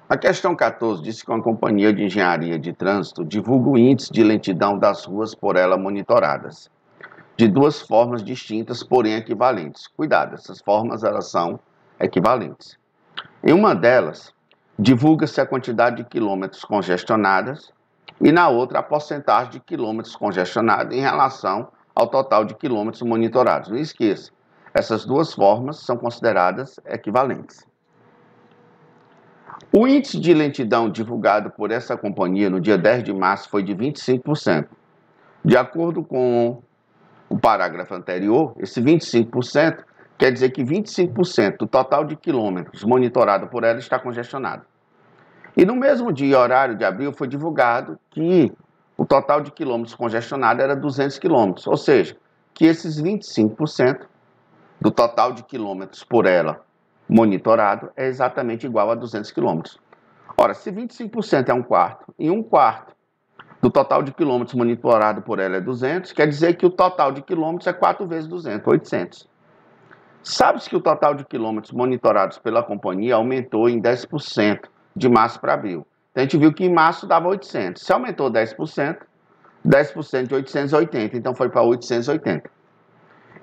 A questão 14 diz que uma companhia de engenharia de trânsito divulga o índice de lentidão das ruas por ela monitoradas, de duas formas distintas, porém equivalentes. Cuidado, essas formas elas são equivalentes. Em uma delas, divulga-se a quantidade de quilômetros congestionadas e na outra a porcentagem de quilômetros congestionados em relação ao total de quilômetros monitorados. Não esqueça, essas duas formas são consideradas equivalentes. O índice de lentidão divulgado por essa companhia no dia 10 de março foi de 25%. De acordo com o parágrafo anterior, esse 25% quer dizer que 25% do total de quilômetros monitorado por ela está congestionado. E no mesmo dia e horário de abril foi divulgado que o total de quilômetros congestionado era 200 quilômetros, ou seja, que esses 25% do total de quilômetros por ela monitorado é exatamente igual a 200 quilômetros. Ora, se 25% é um quarto e um quarto do total de quilômetros monitorado por ela é 200, quer dizer que o total de quilômetros é 4 vezes 200, 800. Sabe-se que o total de quilômetros monitorados pela companhia aumentou em 10% de março para abril. Então a gente viu que em março dava 800. Se aumentou 10%, 10% de 880, então foi para 880.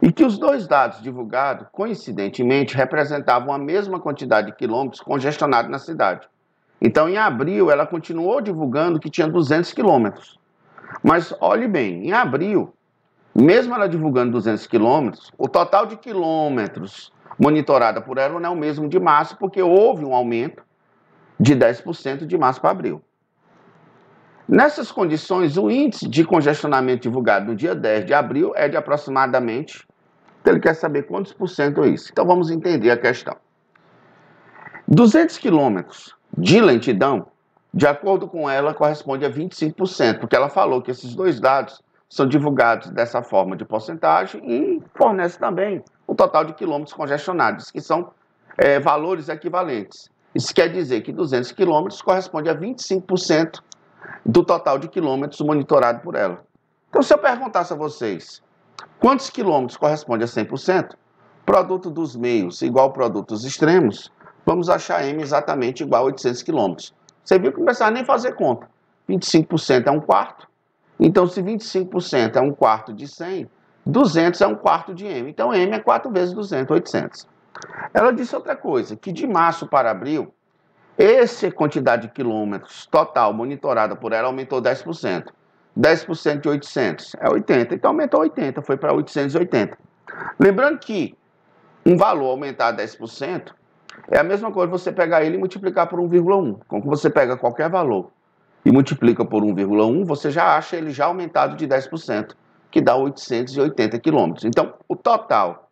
E que os dois dados divulgados, coincidentemente, representavam a mesma quantidade de quilômetros congestionados na cidade. Então, em abril, ela continuou divulgando que tinha 200 quilômetros. Mas, olhe bem, em abril, mesmo ela divulgando 200 quilômetros, o total de quilômetros monitorado por ela não é o mesmo de março, porque houve um aumento de 10% de março para abril. Nessas condições, o índice de congestionamento divulgado no dia 10 de abril é de aproximadamente, ele quer saber quantos por cento é isso. Então vamos entender a questão. 200 quilômetros de lentidão, de acordo com ela, corresponde a 25%, porque ela falou que esses dois dados são divulgados dessa forma de porcentagem e fornece também o total de quilômetros congestionados, que são valores equivalentes. Isso quer dizer que 200 quilômetros corresponde a 25% do total de quilômetros monitorado por ela. Então, se eu perguntasse a vocês, quantos quilômetros corresponde a 100%? Produto dos meios igual ao produto dos extremos, vamos achar M exatamente igual a 800 quilômetros. Você viu que não precisa nem fazer conta. 25% é um quarto. Então, se 25% é um quarto de 100, 200 é um quarto de M. Então, M é 4 vezes 200, 800. Ela disse outra coisa, que de março para abril, essa quantidade de quilômetros total monitorada por ela aumentou 10%. 10% de 800 é 80, então aumentou 80, foi para 880. Lembrando que um valor aumentar 10% é a mesma coisa você pegar ele e multiplicar por 1,1. Como você pega qualquer valor e multiplica por 1,1, você já acha ele já aumentado de 10%, que dá 880 quilômetros. Então, o total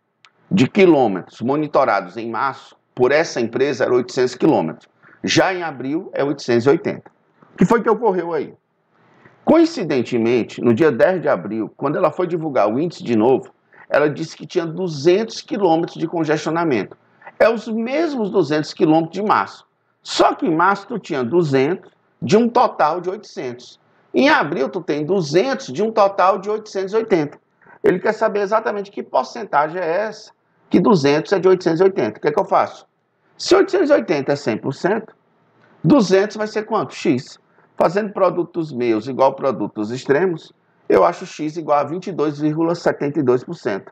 de quilômetros monitorados em março por essa empresa era 800 quilômetros. Já em abril é 880. O que foi que ocorreu aí? Coincidentemente, no dia 10 de abril, quando ela foi divulgar o índice de novo, ela disse que tinha 200 quilômetros de congestionamento. É os mesmos 200 quilômetros de março. Só que em março tu tinha 200 de um total de 800. Em abril tu tem 200 de um total de 880. Ele quer saber exatamente que porcentagem é essa, que 200 é de 880. O que é que eu faço? Se 880 é 100%, 200 vai ser quanto? X. Fazendo produtos meus igual ao produtos extremos, eu acho X igual a 22,72%,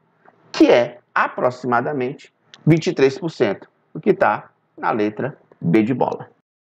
que é aproximadamente 23%, o que está na letra B de bola.